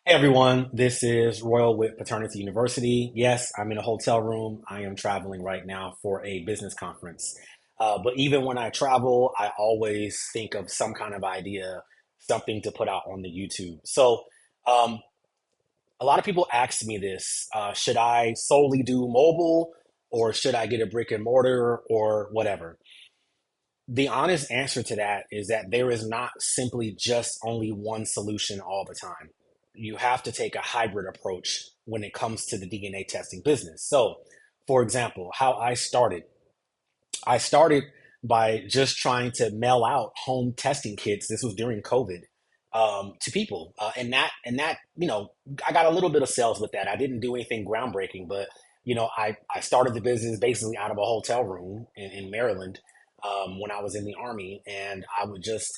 Hey everyone, this is Royal with Paternity University. Yes, I'm in a hotel room. I am traveling right now for a business conference. But even when I travel, I always think of some kind of idea, something to put out on the YouTube. Um, a lot of people ask me this, should I solely do mobile or should I get a brick and mortar or whatever? The honest answer to that is that there is not simply just only one solution all the time. You have to take a hybrid approach when it comes to the DNA testing business. So, for example, how I started by just trying to mail out home testing kits. This was during COVID, to people, and that I got a little bit of sales with that. I didn't do anything groundbreaking, but I started the business basically out of a hotel room in Maryland, when I was in the army, and I would just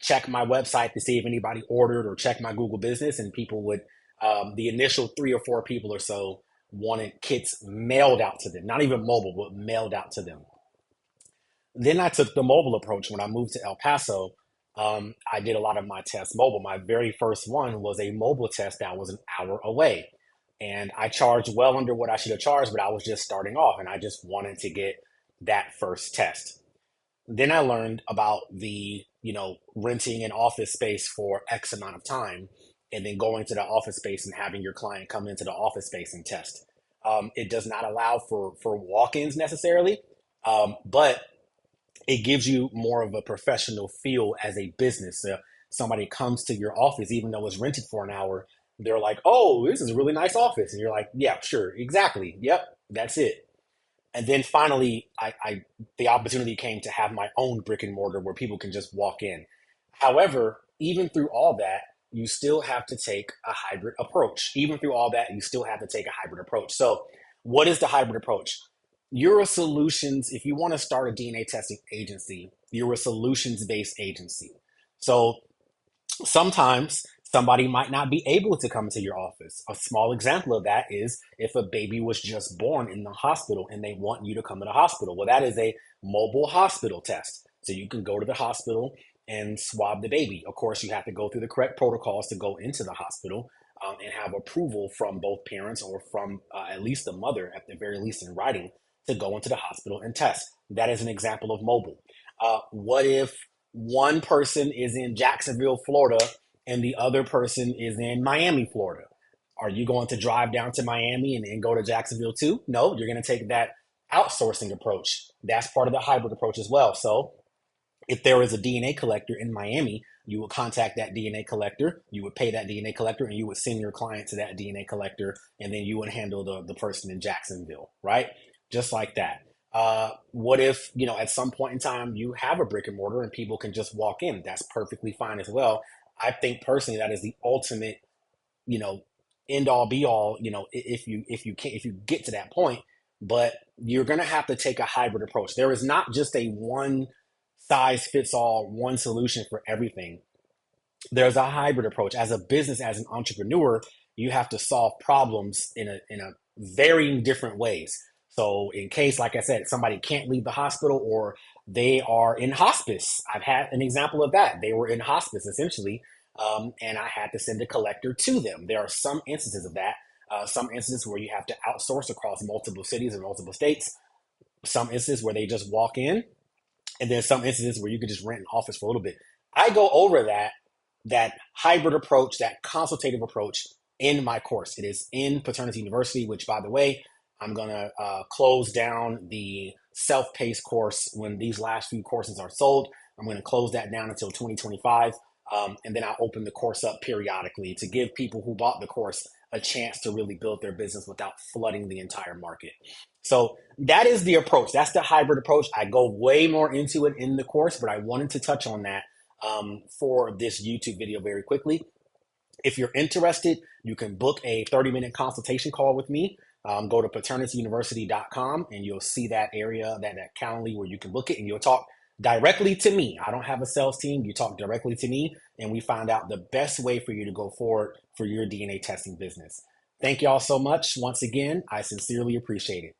check my website to see if anybody ordered or check my Google Business, and people would, the initial three or four people or so wanted kits mailed out to them, not even mobile, but mailed out to them. Then I took the mobile approach when I moved to El Paso. I did a lot of my tests mobile. My very first one was a mobile test that was an hour away. And I charged well under what I should have charged, but I was just starting off and I just wanted to get that first test. Then I learned about renting an office space for X amount of time and then going to the office space and having your client come into the office space and test. It does not allow for walk-ins necessarily, but it gives you more of a professional feel as a business. Somebody comes to your office, even though it's rented for an hour, they're like, "Oh, this is a really nice office," and you're like, "Yeah, sure, exactly, yep, that's it." And then finally, I the opportunity came to have my own brick and mortar where people can just walk in. However, even through all that, you still have to take a hybrid approach. Even through all that, you still have to take a hybrid approach. So, what is the hybrid approach? You're a solutions, if you want to start a DNA testing agency, you're a solutions based agency. So, sometimes somebody might not be able to come to your office. A small example of that is if a baby was just born in the hospital and they want you to come to the hospital. Well, that is a mobile hospital test. So you can go to the hospital and swab the baby. Of course, you have to go through the correct protocols to go into the hospital, and have approval from both parents or from at least the mother, at the very least in writing, to go into the hospital and test. That is an example of mobile. What if one person is in Jacksonville, Florida, and the other person is in Miami, Florida? Are you going to drive down to Miami and go to Jacksonville too? No, you're going to take that outsourcing approach. That's part of the hybrid approach as well. So if there is a DNA collector in Miami, you would contact that DNA collector, you would pay that DNA collector, and you would send your client to that DNA collector, and then you would handle the person in Jacksonville, right? Just like that. What if, at some point in time you have a brick and mortar and people can just walk in? That's perfectly fine as well. I think personally that is the ultimate, you know, end all be all, if you get to that point, but you're going to have to take a hybrid approach. There is not just a one size fits all, one solution for everything. There's a hybrid approach. As a business, as an entrepreneur, you have to solve problems in a varying different ways. So in case, like I said, somebody can't leave the hospital or they are in hospice, I've had an example of that. They were in hospice essentially, and I had to send a collector to them. There are some instances of that. Some instances where you have to outsource across multiple cities and multiple states. Some instances where they just walk in, and then some instances where you can just rent an office for a little bit. I go over that hybrid approach, that consultative approach in my course. It is in Paternity University, which, by the way, I'm going to close down the self-paced course when these last few courses are sold. I'm going to close that down until 2025. And then I'll open the course up periodically to give people who bought the course a chance to really build their business without flooding the entire market. So that is the approach. That's the hybrid approach. I go way more into it in the course, but I wanted to touch on that, for this YouTube video very quickly. If you're interested, you can book a 30-minute consultation call with me. Go to paternityuniversity.com and you'll see that area, that Calendly where you can book it, and you'll talk directly to me. I don't have a sales team. You talk directly to me, and we find out the best way for you to go forward for your DNA testing business. Thank y'all so much. Once again, I sincerely appreciate it.